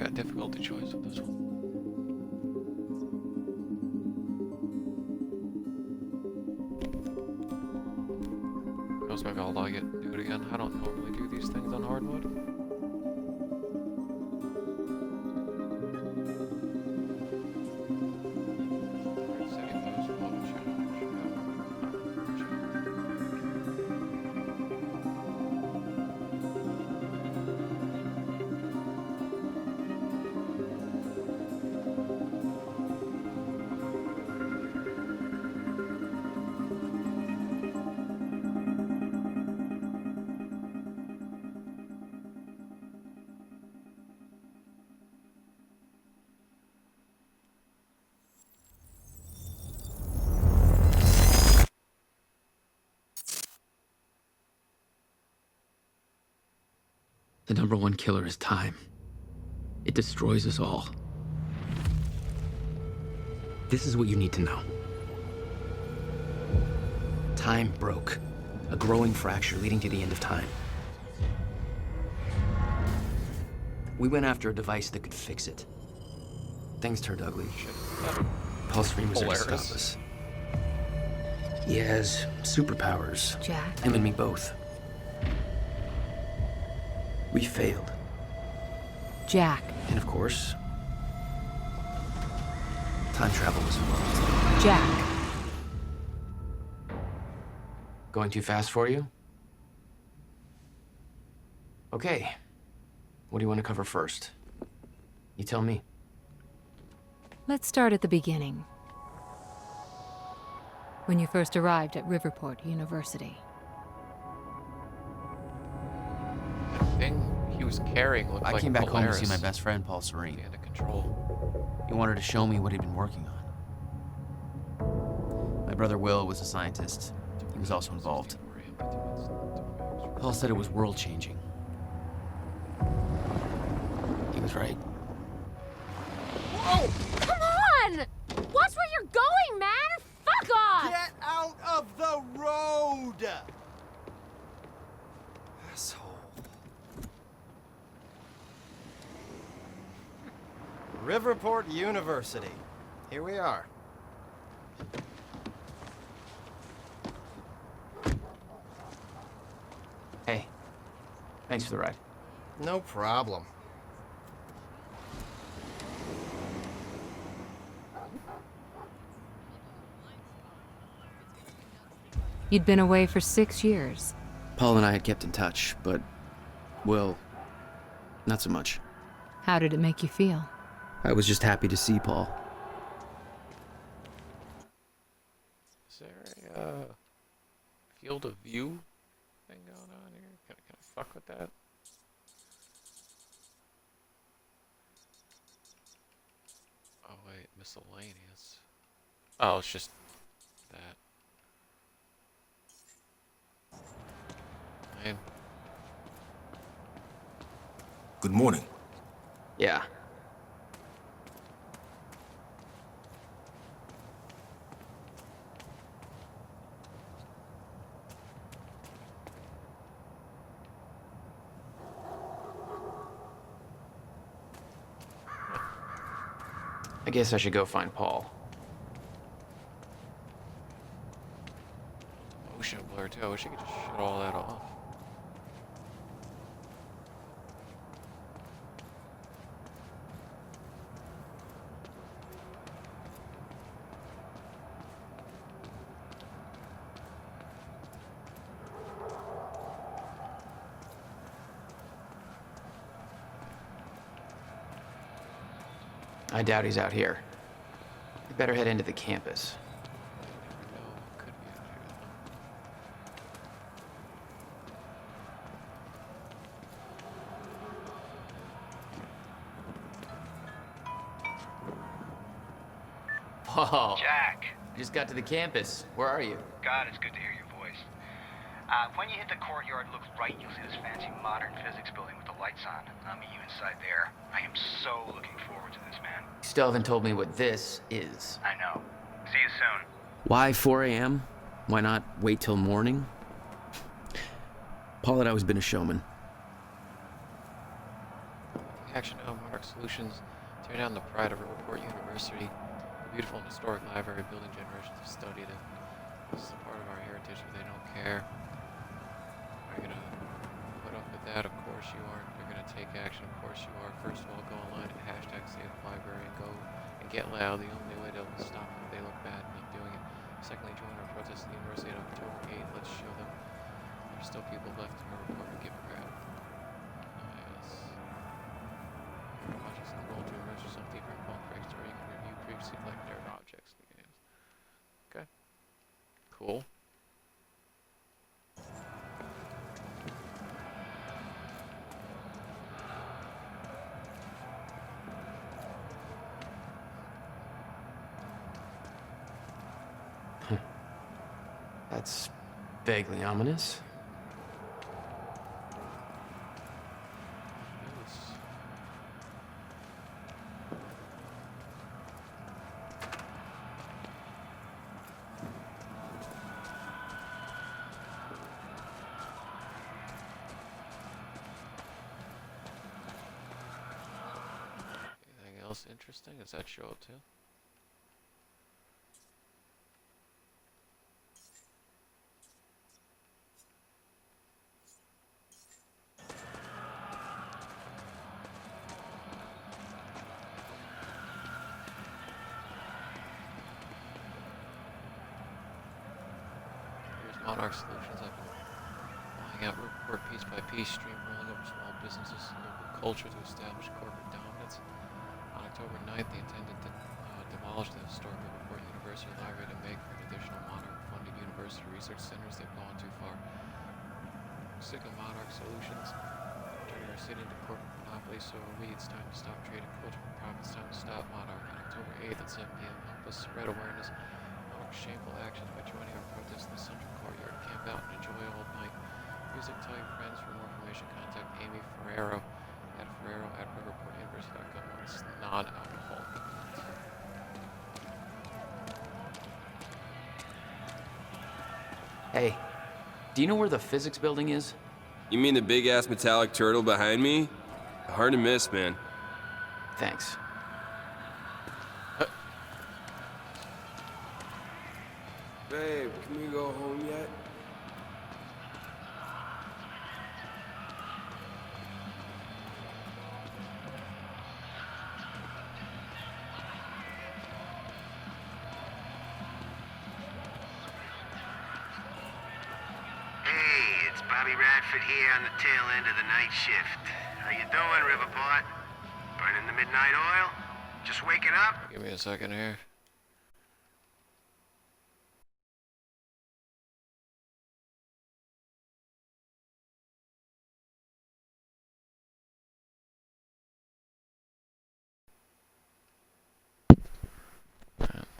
I got difficulty choice with this one. Feels like I'll like it. Do it again. I don't normally do these things on hard mode. Alright, setting those love challenge. The number one killer is time. It destroys us all. This is what you need to know. Time broke. A growing fracture leading to the end of time. We went after a device that could fix it. Things turned ugly. Paul Serene was there to stop us. He has superpowers. Jack? Him and me both. We failed. Jack. And of course, time travel was involved. Jack. Going too fast for you? Okay. What do you want to cover first? You tell me. Let's start at the beginning. When you first arrived at Riverport University. That thing he was carrying looked like I came back home to see Polaris. my best friend, Paul Serene. Under control. He wanted to show me what he'd been working on. My brother Will was a scientist. He was also involved. Paul said it was world-changing. He was right. Whoa! Come on! Watch where you're going, man! Fuck off! Get out of the road! Asshole. Riverport University. Here we are. Hey, thanks for the ride. No problem. You'd been away for 6 years. Paul and I had kept in touch, but Will, not so much. How did it make you feel? I was just happy to see Paul. Is there a field of view thing going on here? Can I fuck with that? Oh wait, miscellaneous. Oh, it's just that. Fine. Good morning. Yeah. I guess I should go find Paul. Motion blur too. I wish I could just shut all that off. I doubt he's out here. We better head into the campus. No, could be out here. Paul. Jack, Just got to the campus. Where are you? God, it's good to hear your voice. When you hit the courtyard, look right, you'll see this fancy modern physics building with the lights on. I'll meet you inside there. I am so looking forward to this, man. You still haven't told me what this is. I know. See you soon. Why 4 a.m.? Why not wait till morning? Paul had always been a showman. Action Omar Monarch Solutions. Tear down the pride of Riverport University. The beautiful and historic library building generations have studied it. This is a part of our heritage, but they don't care. Are you gonna put up with that? Of course you aren't. You're gonna take action. Of course you are. First of all, go online and hashtag save the library and go and get loud. The only way to stop them if they look bad not doing it. Secondly, join our protest at the university on October 8th. Let's show them there's still people left in our report and give crap. Yes. Your objects in the goal to immerse yourself deeper in Paul Craig's story. You can review previously collected objects in the games. Okay. Cool. That's vaguely ominous. Nice. Anything else interesting? Does that show up too? Here's Monarch Solutions. I've been flying out report piece by piece, streamlining over small businesses and local culture to establish corporate dominance. On October 9th, they intended to demolish the historic Riverport University Library to make for an additional Monarch-funded university research centers. They've gone too far. Sick of Monarch Solutions, turning our city into corporate monopoly, so are we. It's time to stop trading culture for profit. It's time to stop Monarch. On October 8th at 7 p.m., help us spread awareness of Monarch's shameful actions by joining our protest in the central courtyard. Camp out and enjoy all night. Music, tell your friends. For more information, contact Amy Ferrero at riverportuniversity.com. It's non-alcoholic. Hey, do you know where the physics building is? You mean the big-ass metallic turtle behind me? Hard to miss, man. Thanks. Babe, can we go home yet? Hey, it's Bobby Radford here on the tail end of the night shift. How you doing, Riverport? Burning the midnight oil? Just waking up? Give me a second here.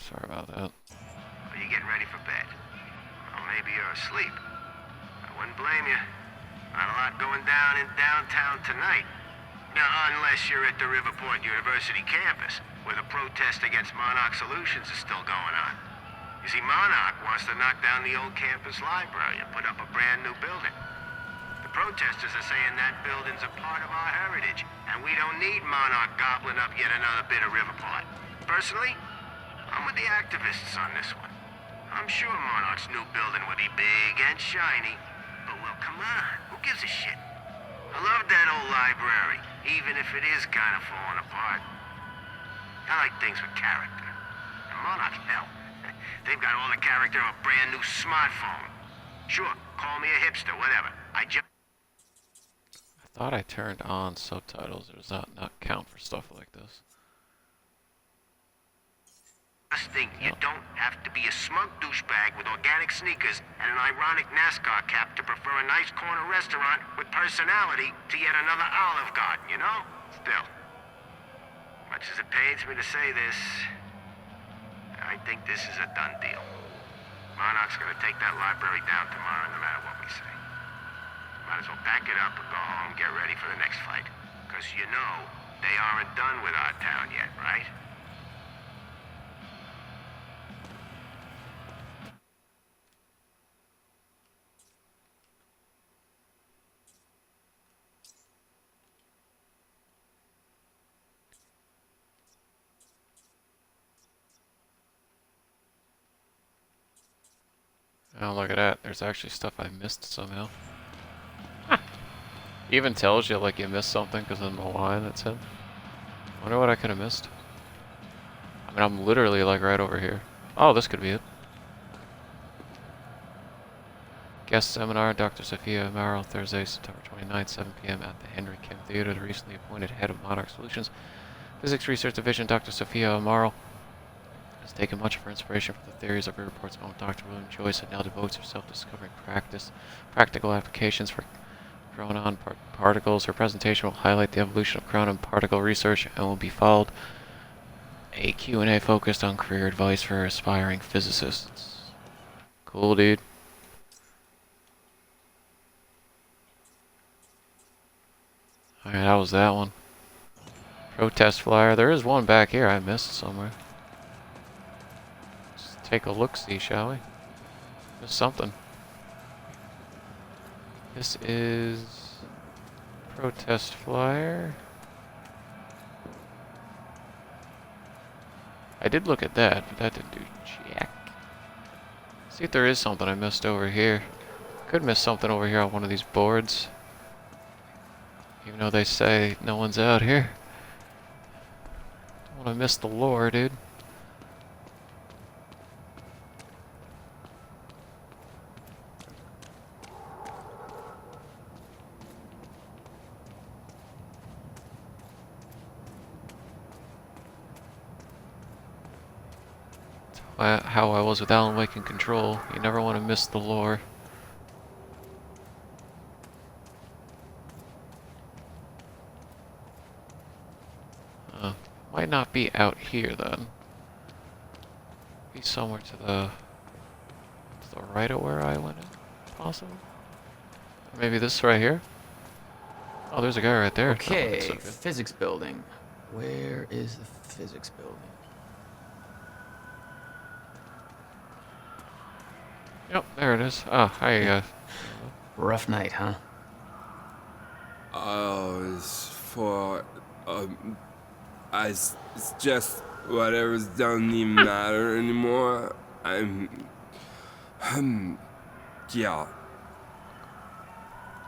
Sorry about that. Are you getting ready for bed? Or maybe you're asleep. I wouldn't blame you. Not a lot going down in downtown tonight. Now, unless you're at the Riverport University campus, where the protest against Monarch Solutions is still going on. You see, Monarch wants to knock down the old campus library and put up a brand new building. The protesters are saying that building's a part of our heritage, and we don't need Monarch gobbling up yet another bit of Riverport. Personally, I'm with the activists on this one. I'm sure Monarch's new building will be big and shiny, but well, come on, who gives a shit? I love that old library, even if it is kind of falling apart. I like things with character. And Monarch, hell, they've got all the character of a brand new smartphone. Sure, call me a hipster, whatever. I just I thought I turned on subtitles. Or does that not count for stuff like this? think you don't have to be a smug douchebag with organic sneakers and an ironic NASCAR cap to prefer a nice corner restaurant with personality to yet another Olive Garden, you know? Still, much as it pains me to say this, I think this is a done deal. Monarch's gonna take that library down tomorrow no matter what we say. Might as well pack it up and go home, get ready for the next fight. Because you know, they aren't done with our town yet, right? Oh, look at that. There's actually stuff I missed somehow. Even tells you like you missed something because of the line that said. Wonder what I could have missed. I mean, I'm literally like right over here. Oh, this could be it. Guest seminar, Dr. Sophia Amaral, Thursday, September 29th, 7 p.m. at the Henry Kim Theater. The recently appointed head of Monarch Solutions Physics Research Division, Dr. Sophia Amaral, has taken much of her inspiration from the theories of Riverport's own Dr. William Joyce and now devotes herself to discovering practical applications for chronon particles. Her presentation will highlight the evolution of chronon particle research and will be followed a Q&A focused on career advice for aspiring physicists. Cool, dude. Alright, that was that one. Protest flyer. There is one back here I missed somewhere. Let's take a look-see, shall we? There's something. This is protest flyer. I did look at that, but that didn't do jack. See if there is something I missed over here. Could miss something over here on one of these boards. Even though they say no one's out here. Don't want to miss the lore, dude. How I was with Alan Wake in Control. You never want to miss the lore. Might not be out here then. Be somewhere to the right of where I went in, possibly. Or maybe this right here. Oh, there's a guy right there. Okay, physics building. Where is the physics building? Yep, there it is. Oh, hi guys. Rough night, huh? Oh, it's for it's just whatever's doesn't even matter anymore. Yeah.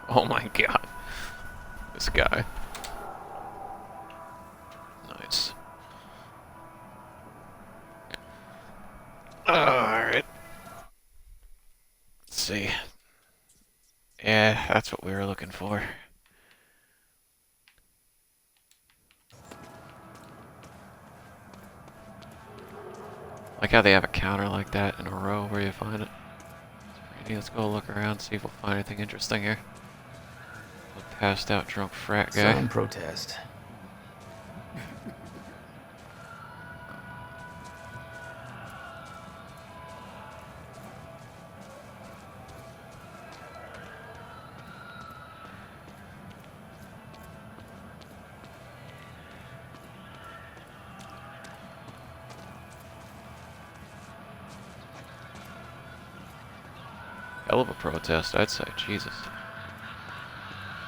Oh my god. This guy. Nice. Alright. Let's see. Yeah, that's what we were looking for. Like how they have a counter like that in a row where you find it. Let's go look around, see if we'll find anything interesting here. A passed out drunk frat guy. Some protest. Hell of a protest, I'd say. Jesus.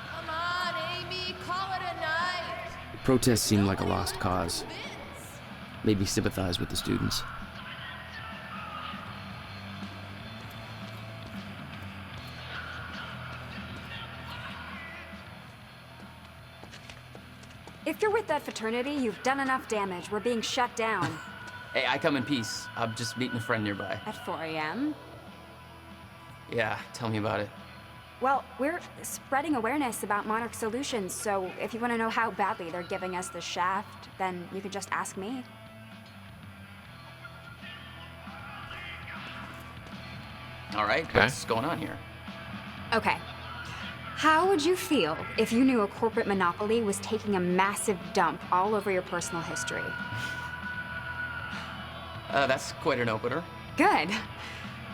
Come on, Amy, call it a night. The protests seemed like a lost cause. Made me sympathize with the students. If you're with that fraternity, you've done enough damage. We're being shut down. Hey, I come in peace. I'm just meeting a friend nearby. At 4 a.m.? Yeah, tell me about it. Well, we're spreading awareness about Monarch Solutions, so if you want to know how badly they're giving us the shaft, then you can just ask me. All right, okay. What's going on here? Okay. How would you feel if you knew a corporate monopoly was taking a massive dump all over your personal history? That's quite an opener. Good.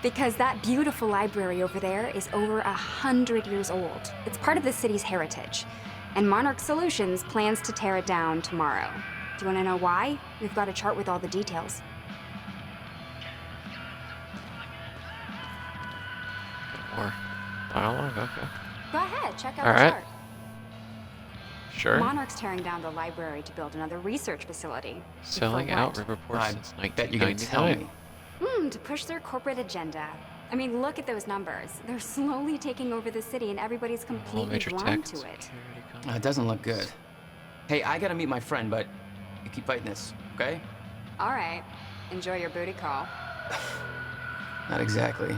Because that beautiful library over there is over 100 years old. It's part of the city's heritage. And Monarch Solutions plans to tear it down tomorrow. Do you want to know why? We've got a chart with all the details. More dialogue? Okay. Go ahead, check out All the right. chart. Sure. Monarch's tearing down the library to build another research facility. Selling For out what? Riverport I since bet you're gonna tell 1999. me. To push their corporate agenda. I mean, look at those numbers. They're slowly taking over the city, and everybody's All completely major blind tech to and it. security companies. It doesn't look good. Hey, I gotta meet my friend, but you keep fighting this, okay? All right. Enjoy your booty call. Not exactly.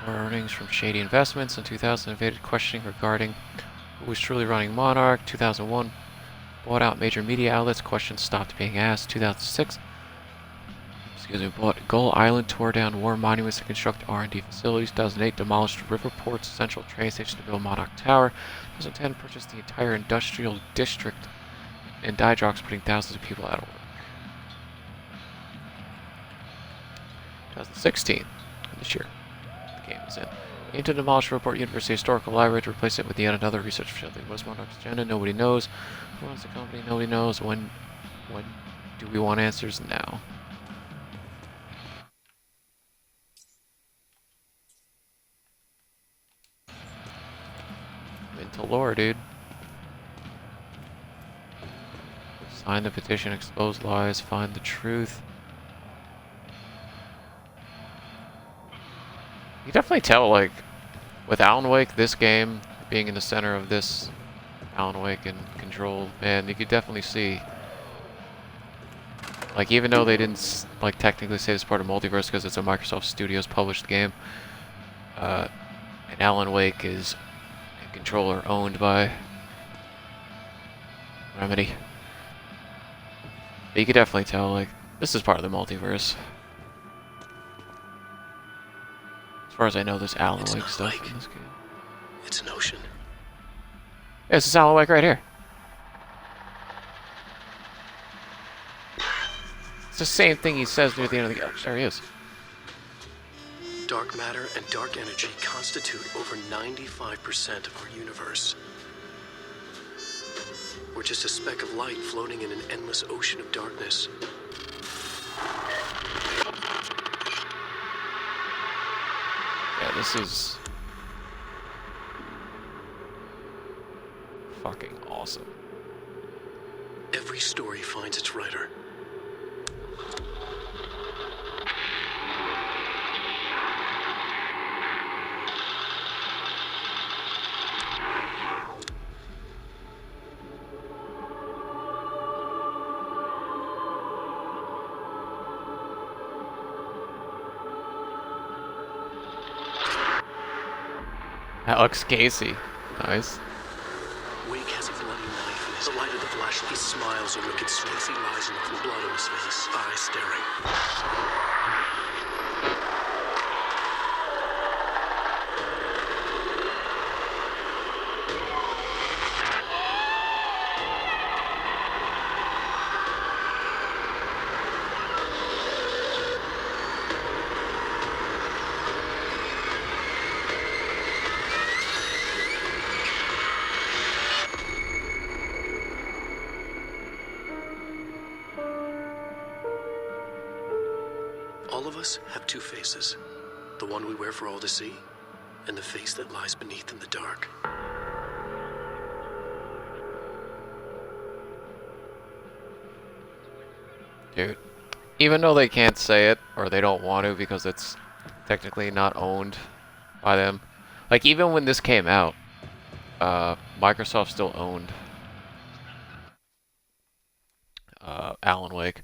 More earnings from shady investments. In 2000, evaded questioning regarding who was truly running Monarch. 2001, bought out major media outlets. Questions stopped being asked. 2006, bought Gull Island, tore down war monuments to construct R&D facilities. 2008, demolished Riverport's central train station to build Monarch Tower. 2010, purchased the entire industrial district in Dydrox, putting thousands of people out of work. 2016, this year, the game is in. Aim to demolish Riverport University Historical Library to replace it with yet another research facility. What's Monarch's agenda? Nobody knows. Who owns the company? Nobody knows. When do we want answers? Now. I'm into lore, dude. Sign the petition, expose lies, find the truth. You can definitely tell, like, with Alan Wake, this game being in the center of this Alan Wake and Control, man, you could definitely see, like, even though they didn't, like, technically say this part of Multiverse because it's a Microsoft Studios published game, and Alan Wake is a controller owned by Remedy. But you could definitely tell, like, this is part of the Multiverse. As far as I know, there's Alan Wake stuff in this game. It's an ocean. Yeah, this is Alan Wake right here. It's the same thing he says near the end of the game. There he is. Dark matter and dark energy constitute over 95% of our universe. We're just a speck of light floating in an endless ocean of darkness. Yeah, this is fucking awesome. Every story finds its writer. Alex Casey. Nice. Wake has a bloody knife in his light of the flash. He smiles a wicked smile. He lies enough with blood on his face, eyes staring. All of us have two faces. The one we wear for all to see, and the face that lies beneath in the dark. Dude, even though they can't say it, or they don't want to because it's technically not owned by them. Like, even when this came out, Microsoft still owned Alan Wake.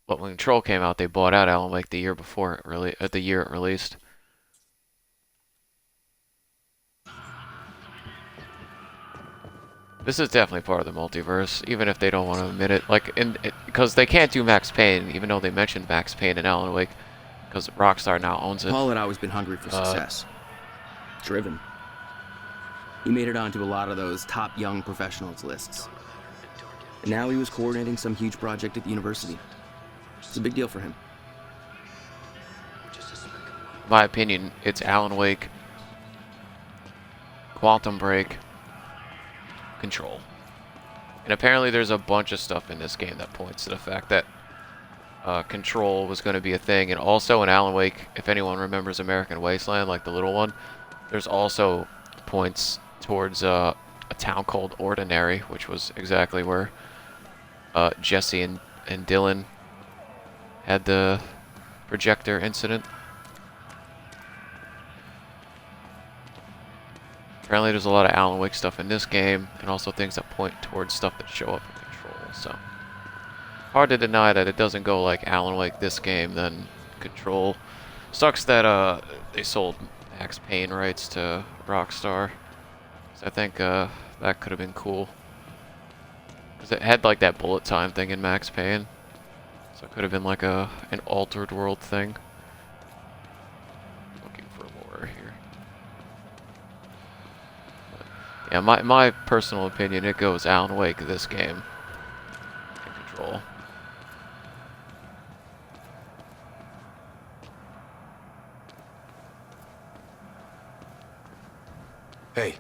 But when Control came out, they bought out Alan Wake the year before it the year it released. This is definitely part of the multiverse, even if they don't want to admit it. Like, because they can't do Max Payne, even though they mentioned Max Payne in Alan Wake, because Rockstar now owns it. Paul had always been hungry for success. Driven. He made it onto a lot of those top young professionals lists. And now he was coordinating some huge project at the university. It's a big deal for him. In my opinion, it's Alan Wake, Quantum Break, Control. And apparently there's a bunch of stuff in this game that points to the fact that Control was going to be a thing. And also in Alan Wake, if anyone remembers American Wasteland, like the little one, there's also points towards a town called Ordinary, which was exactly where Jesse and Dylan had the projector incident. Apparently there's a lot of Alan Wake stuff in this game, and also things that point towards stuff that show up in Control, so... Hard to deny that it doesn't go like Alan Wake this game, then Control. Sucks that they sold Max Payne rights to Rockstar. So I think that could have been cool. Because it had like that bullet time thing in Max Payne. So it could have been like an altered world thing. Looking for more here. But, yeah, my personal opinion, it goes Alan Wake this game. In Control. Hey,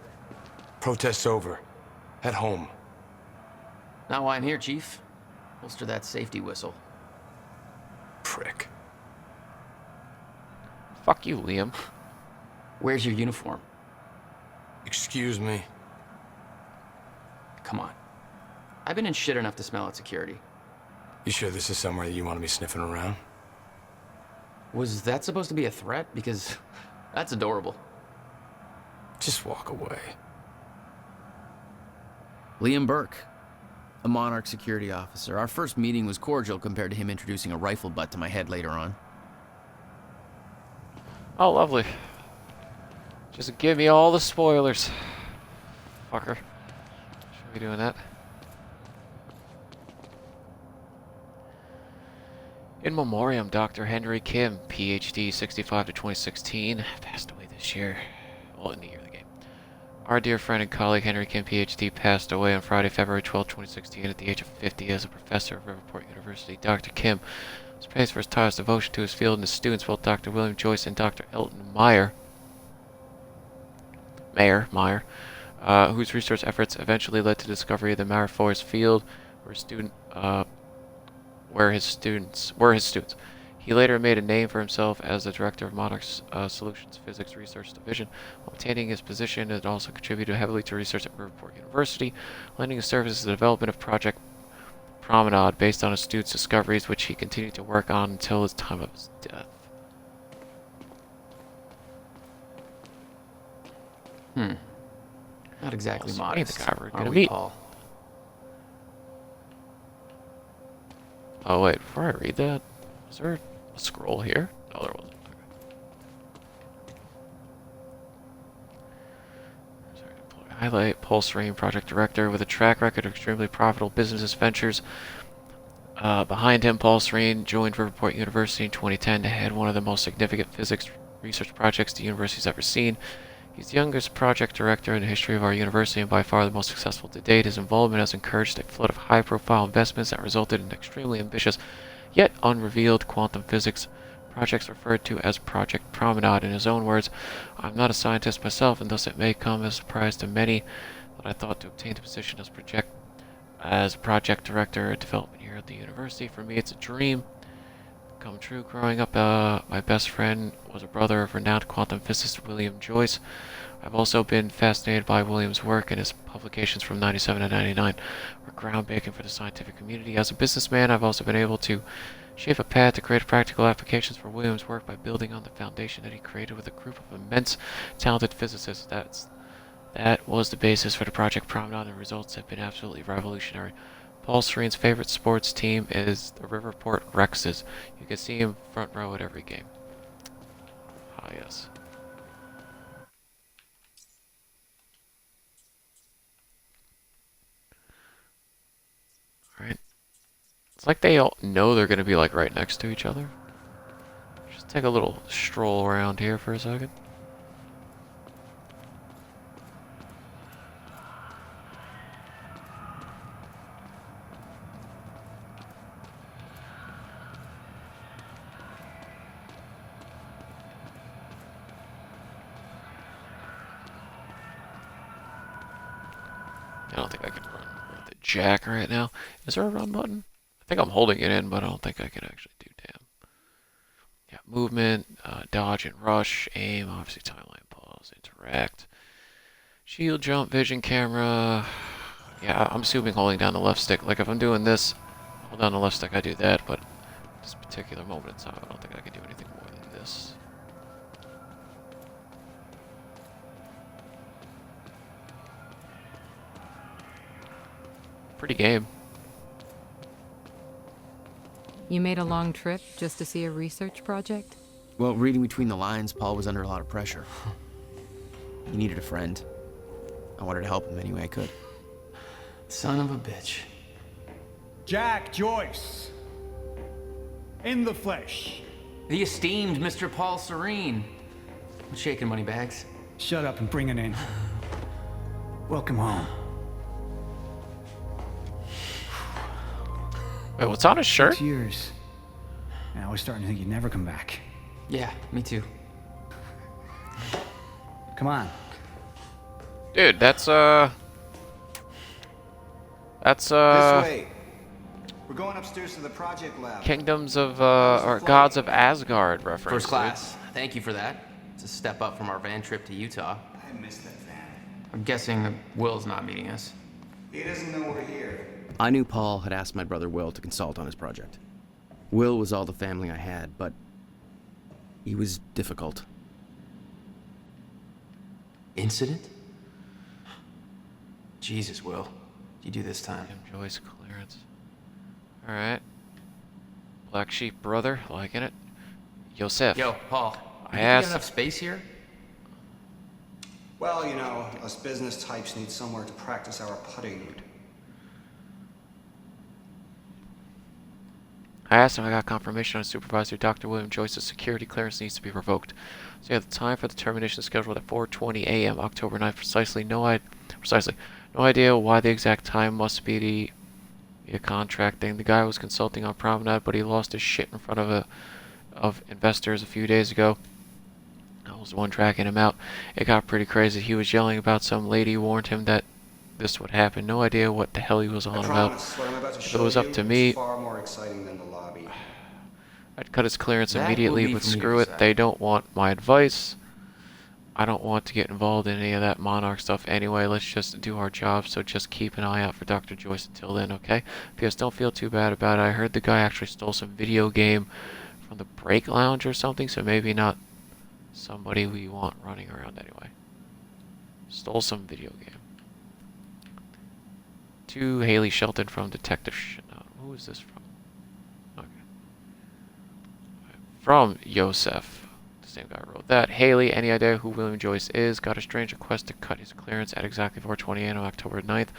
protest's over. Head home. Not why I'm here, Chief. Holster that safety whistle. Prick. Fuck you, Liam. Where's your uniform? Excuse me? Come on. I've been in shit enough to smell at security. You sure this is somewhere that you want to be sniffing around? Was that supposed to be a threat? Because that's adorable. Just walk away. Liam Burke, a Monarch security officer. Our first meeting was cordial compared to him introducing a rifle butt to my head later on. Oh, lovely. Just give me all the spoilers. Fucker. Should be doing that. In memoriam, Dr. Henry Kim, PhD, 65 to 2016, passed away this year. Well, in the year of the game. Our dear friend and colleague Henry Kim, PhD, passed away on Friday, February 12, 2016, at the age of 50 as a professor at Riverport University. Dr. Kim was praised for his tireless devotion to his field and his students, both Dr. William Joyce and Dr. Elton Meyer, whose research efforts eventually led to the discovery of the Mare Forest field, where his students were his students. He later made a name for himself as the director of Monarch Solutions Physics Research Division. While obtaining his position, it also contributed heavily to research at Riverport University, lending his services to the development of Project Promenade based on his students' discoveries, which he continued to work on until his time of his death. Not exactly Also, modest. the guy we're Are gonna we, meet. Paul? Oh wait, before I read that, is there a scroll here? No, there wasn't. Okay. Sorry, deploy highlight, Pulse Rain project director with a track record of extremely profitable business ventures. Behind him, Paul Serene joined Riverport University in 2010 to head one of the most significant physics research projects the university's ever seen. He's the youngest project director in the history of our university and by far the most successful to date. His involvement has encouraged a flood of high-profile investments that resulted in extremely ambitious, yet unrevealed quantum physics projects referred to as Project Promenade. In his own words, "I'm not a scientist myself, and thus it may come as a surprise to many that I thought to obtain the position as project director at development here at the university. For me, it's a dream come true. Growing up, my best friend was a brother of renowned quantum physicist William Joyce. I've also been fascinated by William's work, and his publications from 97 to 99 were groundbreaking for the scientific community. As a businessman, I've also been able to shape a path to create practical applications for William's work by building on the foundation that he created with a group of immense, talented physicists. That was the basis for the Project Promenade, and the results have been absolutely revolutionary. Paul Serene's favorite sports team is the Riverport Rexes. You can see him front row at every game." Ah, yes. Alright. It's like they all know they're going to be like right next to each other. Just take a little stroll around here for a second. I don't think I can run with the jack right now. Is there a run button? I think I'm holding it in, but I don't think I can actually do damn. Yeah, movement, dodge and rush, aim, obviously timeline, pause, interact. Shield, jump, vision, camera. Yeah, I'm assuming holding down the left stick. Like if I'm doing this, hold down the left stick, I do that, but this particular moment in time, I don't think I can do anything more than this. Pretty game. You made a long trip just to see a research project? Well, reading between the lines, Paul was under a lot of pressure. He needed a friend. I wanted to help him any way I could. Son of a bitch. Jack Joyce. In the flesh. The esteemed Mr. Paul Serene. What's shaking, Moneybags? Shut up and bring it in. Welcome home. Wait, what's on his shirt? 6 years. And I was starting to think you'd never come back. Yeah, me too. Come on. Dude, that's This way. We're going upstairs to the project lab. Kingdoms of, or Gods of Asgard reference. First class. Thank you for that. It's a step up from our van trip to Utah. I missed that van. I'm guessing that Will's not meeting us. He doesn't know we're here. I knew Paul had asked my brother Will to consult on his project. Will was all the family I had, but he was difficult. Incident? Jesus, Will. What'd you do this time? Joyce clearance. Alright. Black Sheep brother, liking it. Yosef. Yo, Paul. I you asked. got enough space here? Well, you know, us business types need somewhere to practice our putting. I asked him. I got confirmation on Supervisor Dr. William Joyce's security clearance needs to be revoked. So yeah, the time for the termination is scheduled at 4:20 a.m. October 9th. Precisely. No idea why the exact time must be the contract thing. The guy was consulting on Promenade, but he lost his shit in front of investors a few days ago. I was the one tracking him out. It got pretty crazy. He was yelling about some lady who warned him that this would happen. No idea what the hell he was on about. What I'm about to If show it was up to me, is far more exciting than the lobby. I'd cut his clearance That immediately, will be but for me to screw it. decide. They don't want my advice. I don't want to get involved in any of that Monarch stuff anyway. Let's just do our job, so just keep an eye out for Dr. Joyce until then, okay? P.S. Don't feel too bad about it. I heard the guy actually stole some video game from the break lounge or something, so maybe not somebody we want running around anyway. Stole some video game. To Haley Shelton from Detective Chanel. Who is this from? Okay. From Yosef. The same guy wrote that. Haley, any idea who William Joyce is? Got a strange request to cut his clearance at exactly 4:20 on October 9th.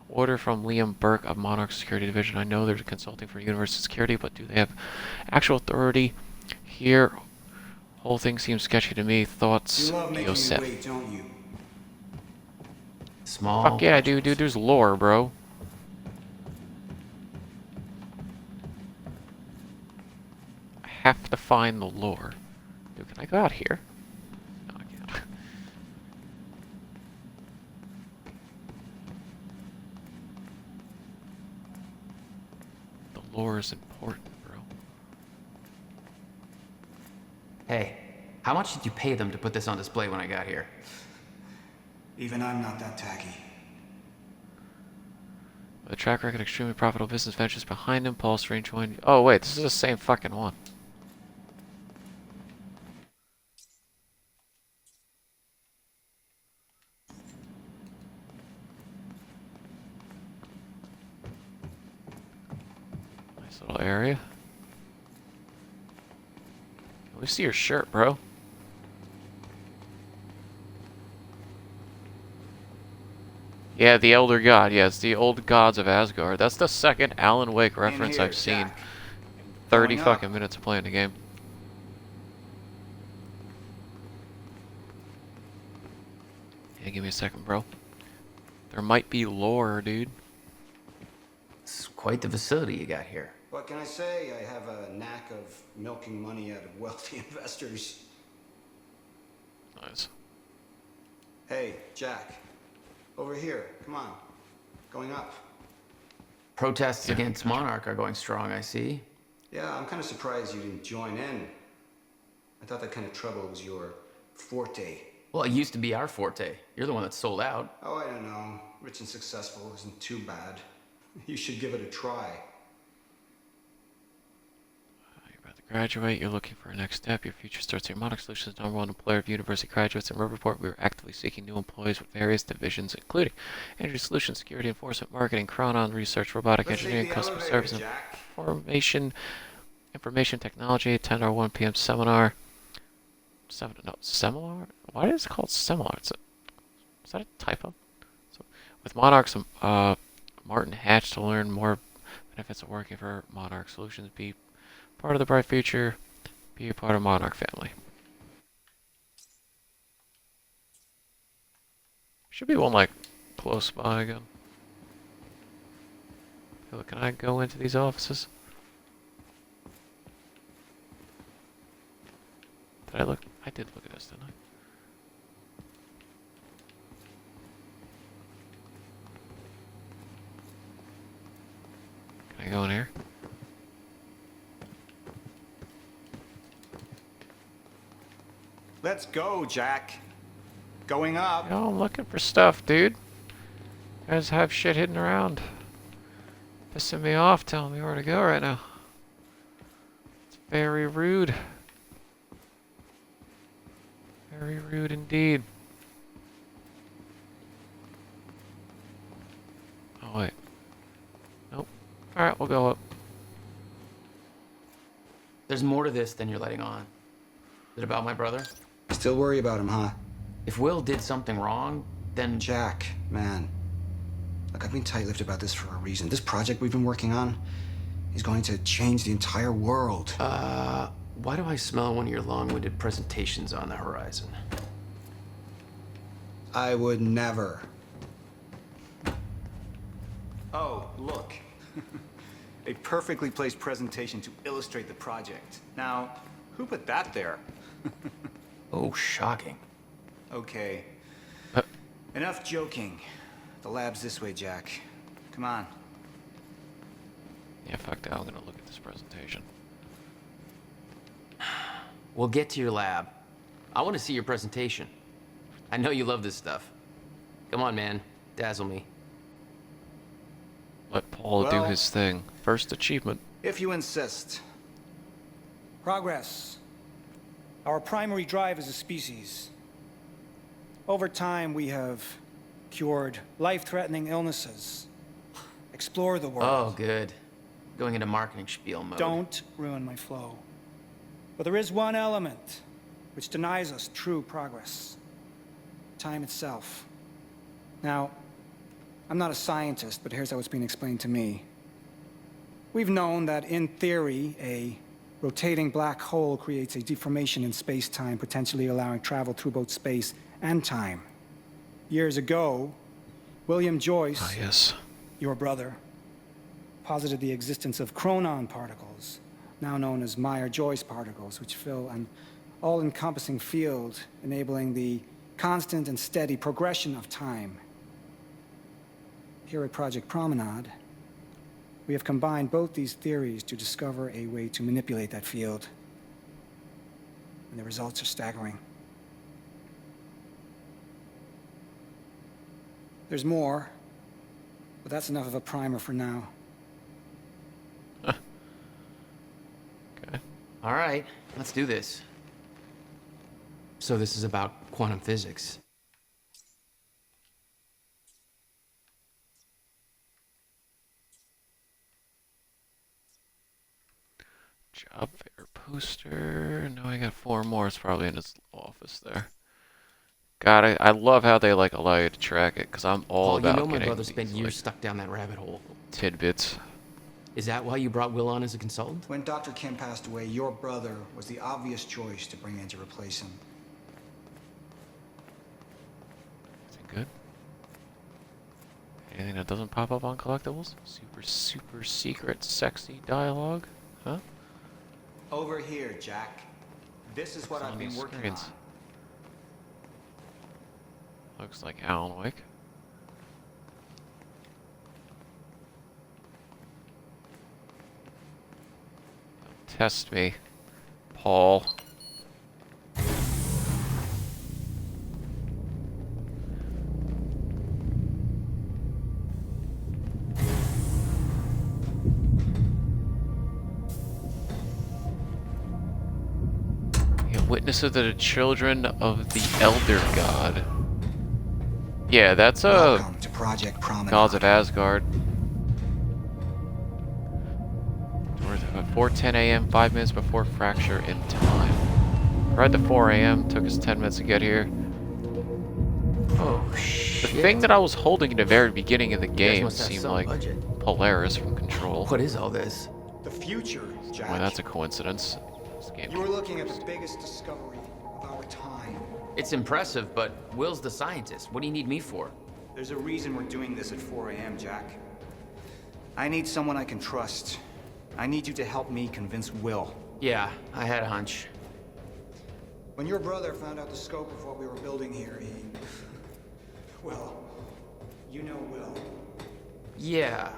Order from Liam Burke of Monarch Security Division. I know they're consulting for Universal Security, but do they have actual authority here? Whole thing seems sketchy to me. Thoughts, You love making me Yosef? wait, don't you? Small. Fuck yeah, dude. There's lore, bro. I have to find the lore. Dude, can I go out here? No, I can't. The lore is important, bro. Hey, how much did you pay them to put this on display when I got here? Even I'm not that tacky. The track record, extremely profitable business ventures behind him. Paul Serene joined. Oh wait, this is the same fucking one. Nice little area. Let me see your shirt, bro. Yeah, the Elder God. Yes, the old gods of Asgard. That's the second Alan Wake reference here, I've seen. Jack. 30 Going up. fucking minutes of playing the game. Yeah, give me a second, bro. There might be lore, dude. It's quite the facility you got here. What can I say? I have a knack of milking money out of wealthy investors. Nice. Hey, Jack. Over here. Come on. Going up. Protests against Monarch are going strong, I see. Yeah, I'm kind of surprised you didn't join in. I thought that kind of trouble was your forte. Well, it used to be our forte. You're the one that sold out. Oh, I don't know. Rich and successful isn't too bad. You should give it a try. Graduate, you're looking for a next step. Your future starts here. Monarch Solutions is #1 employer of university graduates. In Riverport, we are actively seeking new employees with various divisions, including energy solutions, security enforcement, marketing, Chronon research, robotic engineering, customer service, and information technology. Attend our 1 p.m. seminar. Seminar? Why is it called seminar? Is that a typo? So, with Monarchs, Martin Hatch to learn more benefits of working for Monarch Solutions. Be part of the bright future. Be a part of Monarch family. Should be one like close by again. So can I go into these offices? Did I look? I did look at this, didn't I? Can I go in here? Let's go, Jack. Going up. Yo, I'm looking for stuff, dude. You guys have shit hidden around. Pissing me off, telling me where to go right now. It's very rude. Very rude indeed. Oh, wait. Nope. Alright, we'll go up. There's more to this than you're letting on. Is it about my brother? Still worry about him, huh? If Will did something wrong, then... Jack, man. Look, I've been tight-lipped about this for a reason. This project we've been working on is going to change the entire world. Why do I smell one of your long-winded presentations on the horizon? I would never. Oh, look. A perfectly placed presentation to illustrate the project. Now, who put that there? Oh, shocking. Okay. Enough joking. The lab's this way, Jack. Come on. Yeah, fuck that. I'm gonna look at this presentation. We'll get to your lab. I want to see your presentation. I know you love this stuff. Come on, man. Dazzle me. Let Paul do his thing. First achievement. If you insist. Progress. Our primary drive as a species. Over time, we have cured life-threatening illnesses. Explore the world. Oh, good. Going into marketing spiel mode. Don't ruin my flow. But there is one element which denies us true progress. Time itself. Now, I'm not a scientist, but here's how it's been explained to me. We've known that, in theory, a rotating black hole creates a deformation in space-time, potentially allowing travel through both space and time. Years ago, William Joyce, your brother, posited the existence of chronon particles, now known as Meyer-Joyce particles, which fill an all-encompassing field, enabling the constant and steady progression of time. Here at Project Promenade, we have combined both these theories to discover a way to manipulate that field. And the results are staggering. There's more, but that's enough of a primer for now. Okay. All right, let's do this. So this is about quantum physics. Job fair poster. No, I got 4 more. It's probably in his office there. God, I love how they like allow you to track it, because I'm all about you know my getting brother spent these, years like, stuck down that rabbit hole. tidbits. Is that why you brought Will on as a consultant? When Dr. Kim passed away, your brother was the obvious choice to bring in to replace him. Anything good? Anything that doesn't pop up on collectibles? Super secret sexy dialogue? Huh? Over here, Jack. This is what What's I've on been these working screens? on. Looks like Alan Wake. Don't test me, Paul. Yeah, witnesses of the children of the Elder God. Yeah, that's Welcome to Project Promenade. Gods of Asgard. 4:10 a.m., 5 minutes before fracture in time. Right at 4 a.m. Took us 10 minutes to get here. Oh shit. The thing that I was holding in the very beginning of the game must have seemed some like budget. Polaris from Control. What is all this? The future, Jack. Boy, that's a coincidence. This game You were looking at the biggest discovery of our time. It's impressive, but Will's the scientist. What do you need me for? There's a reason we're doing this at 4 a.m., Jack. I need someone I can trust. I need you to help me convince Will. Yeah, I had a hunch. When your brother found out the scope of what we were building here, he... Well, you know Will. Yeah.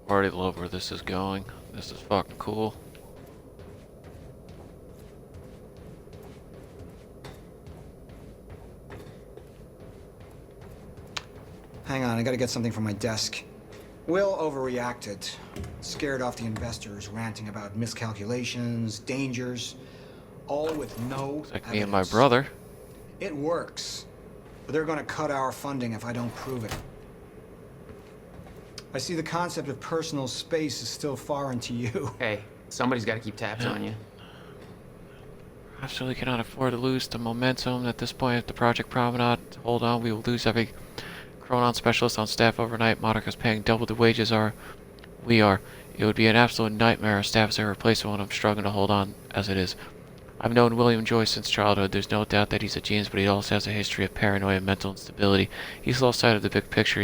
Already love where this is going. This is fucking cool. Hang on, I gotta get something from my desk. Will overreacted. Scared off the investors, ranting about miscalculations, dangers, all with no Like evidence. me and my brother. It works, but they're gonna cut our funding if I don't prove it. I see the concept of personal space is still foreign to you. Hey, somebody's got to keep tabs on you. Absolutely cannot afford to lose the momentum at this point. At the Project Promenade, hold on, we will lose every Chronon specialist on staff overnight. Monica's paying double the wages we are. It would be an absolute nightmare if staff is irreplaceable, and I'm struggling to hold on as it is. I've known William Joyce since childhood. There's no doubt that he's a genius, but he also has a history of paranoia and mental instability. He's lost sight of the big picture.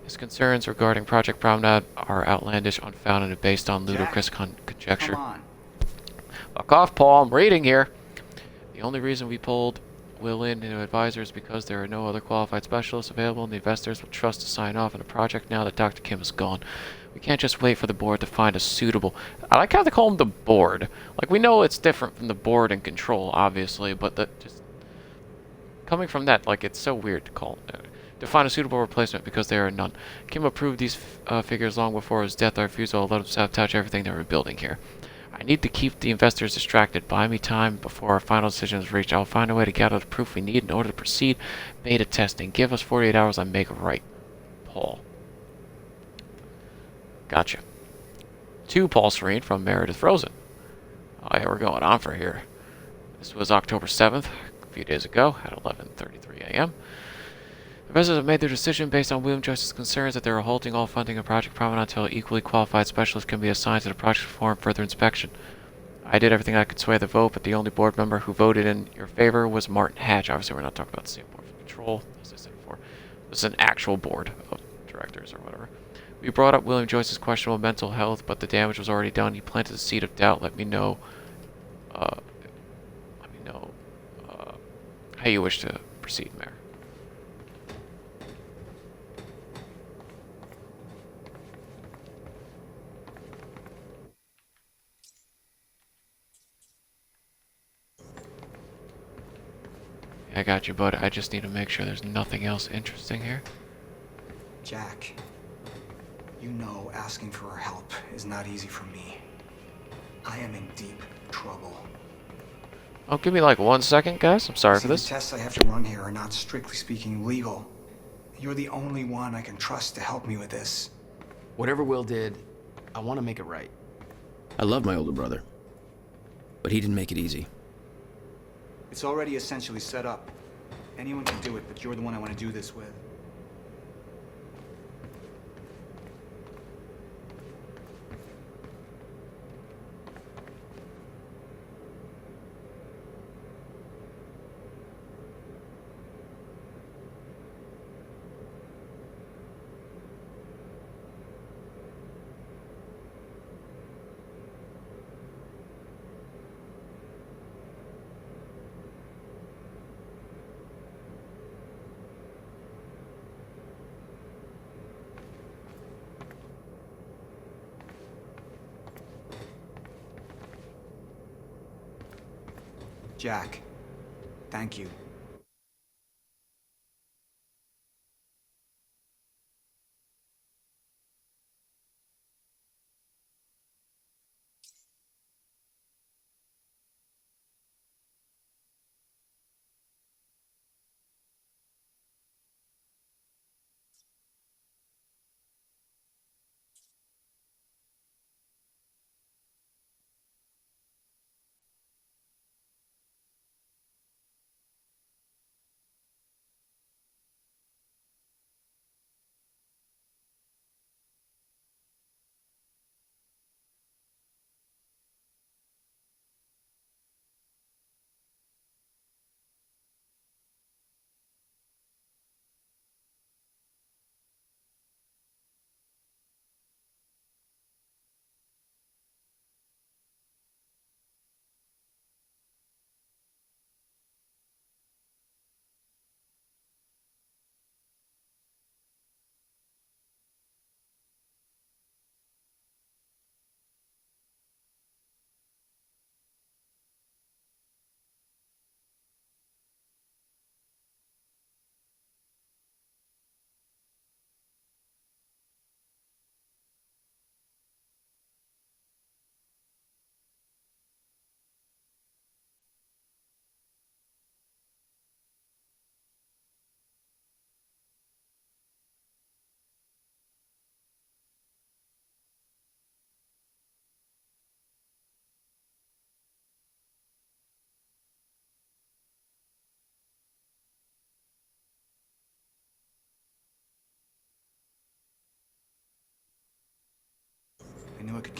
His concerns regarding Project Promenade are outlandish, unfounded, and based on ludicrous conjecture. Come on. Fuck off, Paul. I'm reading here. The only reason we pulled Will in to advisor is because there are no other qualified specialists available, and the investors will trust to sign off on the project now that Dr. Kim is gone. We can't just wait for the board to find a suitable... I like how they call him the board. Like, we know it's different from the board and Control, obviously, but just... Coming from that, like, it's so weird to call to find a suitable replacement because there are none. Kim approved these figures long before his death. I refuse to let him sabotage everything that we're building here. I need to keep the investors distracted. Buy me time before our final decision is reached. I'll find a way to gather the proof we need in order to proceed beta testing. Give us 48 hours and make it right. Paul. Gotcha. To Paul Serene from Meredith Frozen. Oh yeah, we're going on for here. This was October 7th, a few days ago, at 11:33 a.m. The residents have made their decision based on William Joyce's concerns that they are halting all funding of Project Promenade until equally qualified specialists can be assigned to the project for further inspection. I did everything I could sway the vote, but the only board member who voted in your favor was Martin Hatch. Obviously, we're not talking about the same board for Control, as I said before. This is an actual board of directors or whatever. We brought up William Joyce's questionable mental health, but the damage was already done. He planted a seed of doubt. Let me know how you wish to proceed, Mayor. I got you, bud. I just need to make sure there's nothing else interesting here. Jack, you know asking for our help is not easy for me. I am in deep trouble. Oh, give me like 1 second, guys. I'm sorry for this. The tests I have to run here are not strictly speaking legal. You're the only one I can trust to help me with this. Whatever Will did, I want to make it right. I love my older brother, but he didn't make it easy. It's already essentially set up. Anyone can do it, but you're the one I want to do this with. Jack, thank you.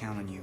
count on you.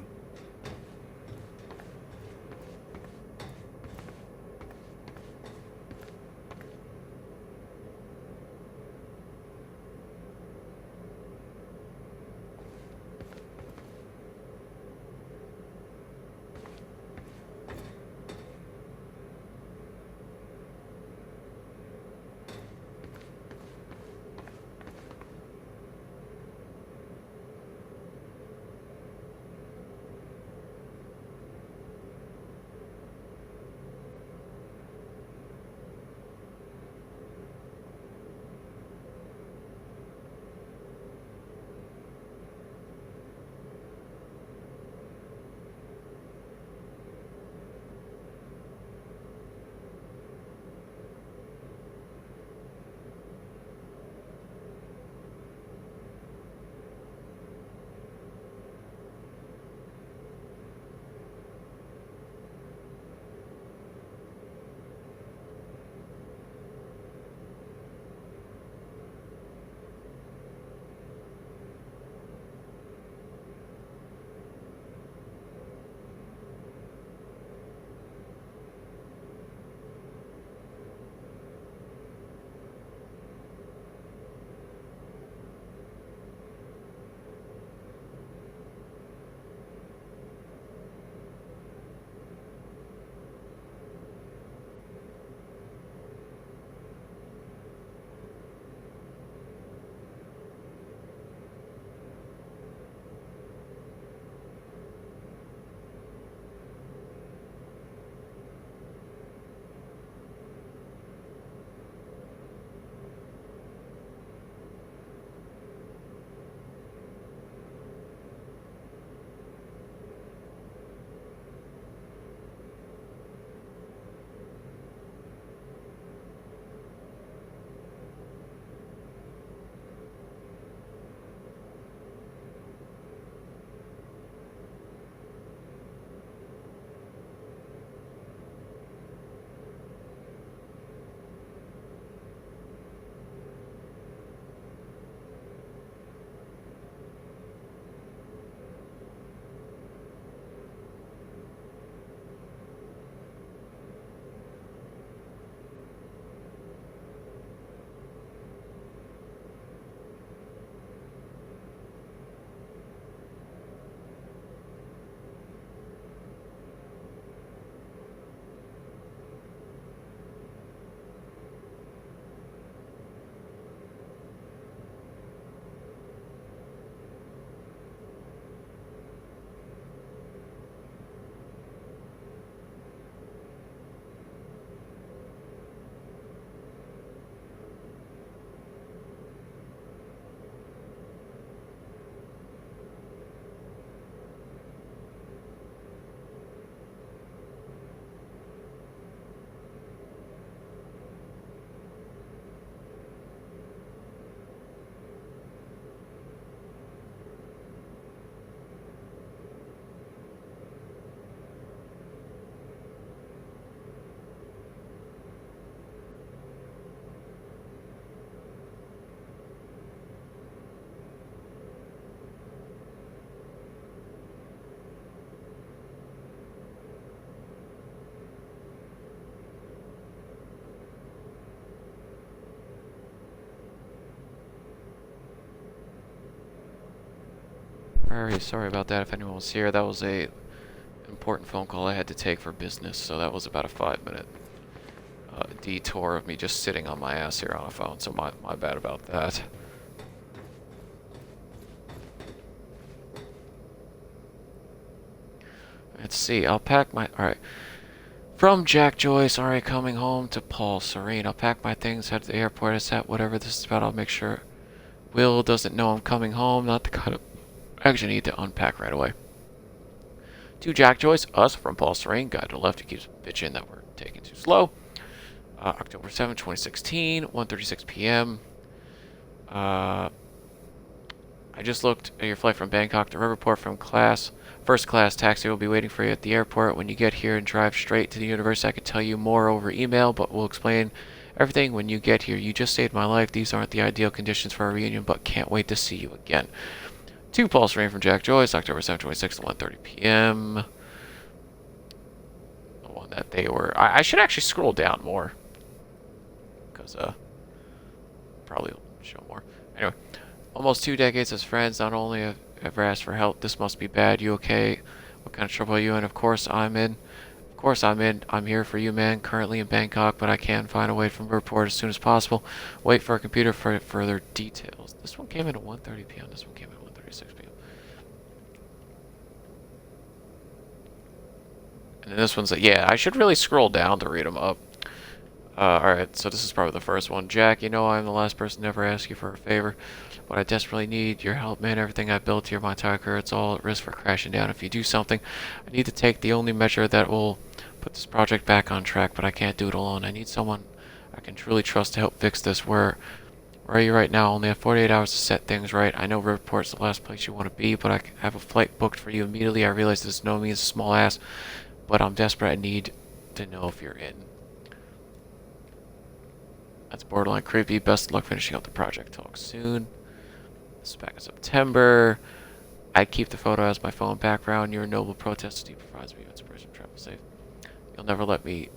Very sorry about that if anyone was here. That was a important phone call I had to take for business, so that was about a 5-minute detour of me just sitting on my ass here on a phone, so my bad about that. Let's see, I'll pack my... Alright. From Jack Joyce, alright, coming home to Paul Serene. I'll pack my things, head to the airport, ASAP, whatever this is about, I'll make sure Will doesn't know I'm coming home, not the kind of... Actually need to unpack right away. To Jack Joyce, us from Paul Serene, guy to the left who keeps bitching that we're taking too slow. October 7, 2016, 1:36 p.m. I just looked at your flight from Bangkok to Riverport from first class taxi will be waiting for you at the airport. When you get here and drive straight to the university, I could tell you more over email, but we'll explain everything when you get here. You just saved my life. These aren't the ideal conditions for a reunion, but can't wait to see you again. 2 Pulse Rain from Jack Joyce, October 7th, 26th, 1:30 p.m. The one that they were... I should actually scroll down more. Because, probably show more. Anyway, almost 2 decades as friends. Not only have ever asked for help. This must be bad. You okay? What kind of trouble are you in? Of course I'm in. Of course I'm in. I'm here for you, man. Currently in Bangkok, but I can find a way from Riverport as soon as possible. Wait for a computer for further details. This one came in at 1:30 p.m. This one came in at 1:36 p.m. And then this one's like, yeah, I should really scroll down to read them up. Alright, so this is probably the first one. Jack, you know I'm the last person to ever ask you for a favor. But I desperately need your help, man. Everything I've built here, my entire career, it's all at risk for crashing down. If you do something, I need to take the only measure that will put this project back on track, but I can't do it alone. I need someone I can truly trust to help fix this. Where are you right now? Only have 48 hours to set things right. I know Riverport's the last place you want to be, but I have a flight booked for you immediately. I realize this no means a small ass, but I'm desperate. I need to know if you're in. That's borderline creepy. Best of luck finishing up the project. Talk soon. This is back in September. I'd keep the photo as my phone background. Your noble protest deep provides me with inspiration. Travel safe. You'll never let me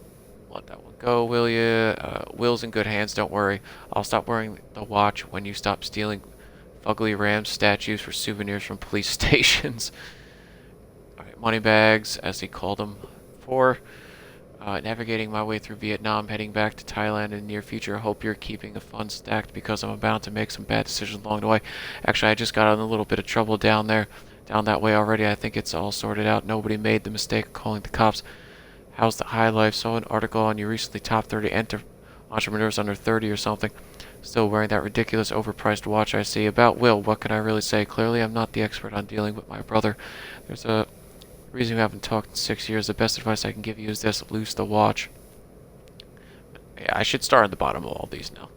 let that one go, will you? Will's in good hands, don't worry. I'll stop wearing the watch when you stop stealing fugly ram statues for souvenirs from police stations. Alright, money bags, as he called them before. Navigating my way through Vietnam, heading back to Thailand in the near future. I hope you're keeping the funds stacked because I'm about to make some bad decisions along the way. Actually, I just got in a little bit of trouble down that way already. I think it's all sorted out. Nobody made the mistake of calling the cops. How's the high life? Saw an article on you recently, top 30 entrepreneurs under 30 or something. Still wearing that ridiculous overpriced watch I see. About Will, what can I really say? Clearly, I'm not the expert on dealing with my brother. There's a reason we haven't talked in 6 years. The best advice I can give you is this: loose the watch. Yeah, I should start at the bottom of all these now.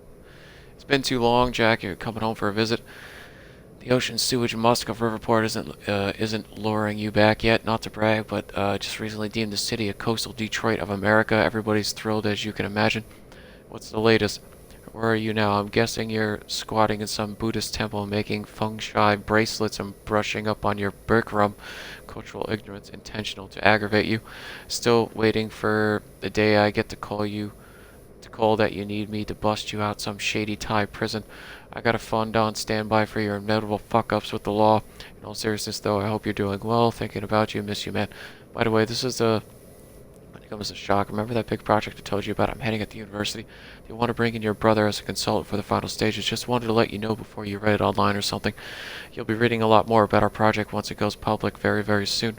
It's been too long, Jack. You're coming home for a visit. The ocean sewage musk of Riverport isn't luring you back yet. Not to brag, but just recently deemed the city a coastal Detroit of America. Everybody's thrilled, as you can imagine. What's the latest? Where are you now? I'm guessing you're squatting in some Buddhist temple making feng shui bracelets and brushing up on your Bikram. Cultural ignorance intentional to aggravate you. Still waiting for the day I get to call that you need me to bust you out some shady Thai prison. I got a fund on standby for your inevitable fuck-ups with the law. In all seriousness, though, I hope you're doing well. Thinking about you. Miss you, man. By the way, this is when it comes to shock. Remember that big project I told you about? I'm heading at the university. Do you want to bring in your brother as a consultant for the final stages? Just wanted to let you know before you read it online or something. You'll be reading a lot more about our project once it goes public very, very soon.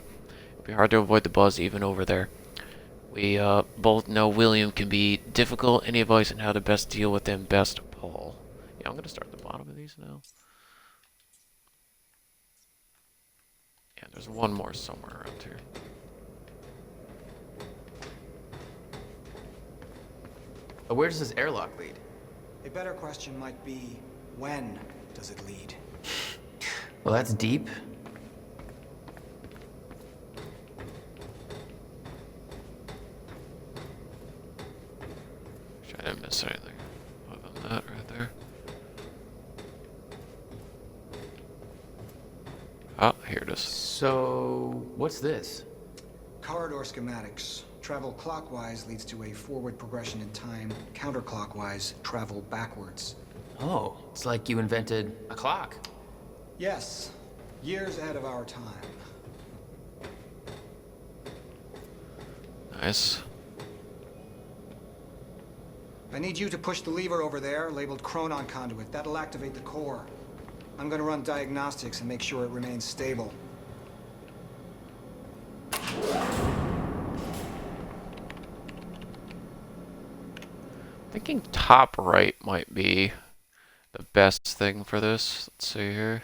It'll be hard to avoid the buzz even over there. We both know William can be difficult. Any advice on how to best deal with him? Best, Paul. Yeah, I'm going to start at the bottom of these now. Yeah, there's one more somewhere around here. Where does this airlock lead? A better question might be, when does it lead? Well, that's deep. I didn't miss anything other than that right there. Ah, here it is. So, what's this? Corridor schematics. Travel clockwise leads to a forward progression in time. Counterclockwise, travel backwards. Oh, it's like you invented a clock. Yes, years ahead of our time. Nice. I need you to push the lever over there, labeled Chronon Conduit. That'll activate the core. I'm gonna run diagnostics and make sure it remains stable. Thinking top right might be the best thing for this. Let's see here.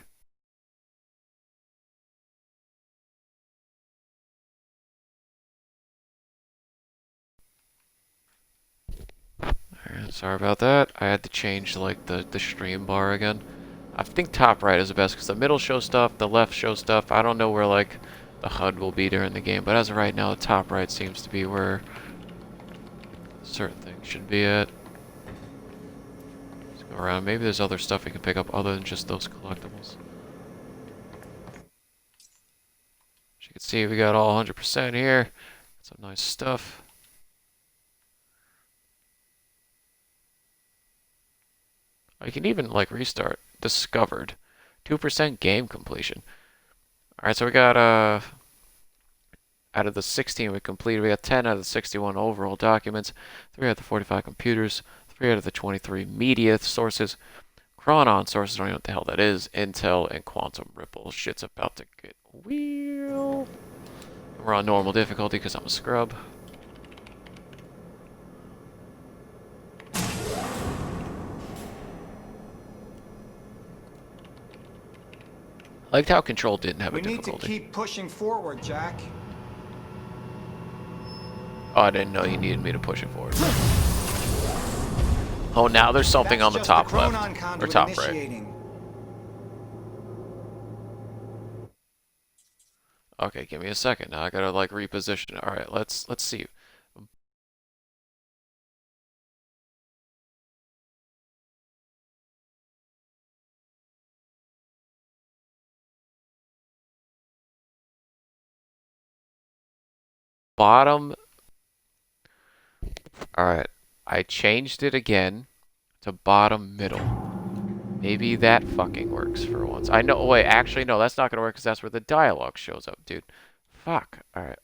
Alright, sorry about that. I had to change like the stream bar again. I think top right is the best because the middle shows stuff, the left shows stuff. I don't know where like the HUD will be during the game, but as of right now, the top right seems to be where certain things should be at. Let's go around. Maybe there's other stuff we can pick up other than just those collectibles. can see we got all 100% here. Some nice stuff. You can even like restart. Discovered. 2% game completion. Alright, so we got out of the 16 we completed, we got 10 out of the 61 overall documents, 3 out of the 45 computers, 3 out of the 23 media sources, Chronon sources, I don't know what the hell that is, Intel, and Quantum Ripple. Shit's about to get real. We're on normal difficulty because I'm a scrub. I liked how Control didn't have a difficulty. We need to keep pushing forward, Jack. Oh, I didn't know you needed me to push it forward. Oh, now there's something on the top left. Or top right. Okay, give me a second. Now I gotta like reposition it. Alright, let's see. Bottom. Alright, I changed it again to bottom middle. Maybe that fucking works for once. I know, wait, actually no, that's not gonna work because that's where the dialogue shows up, dude. Fuck. Alright,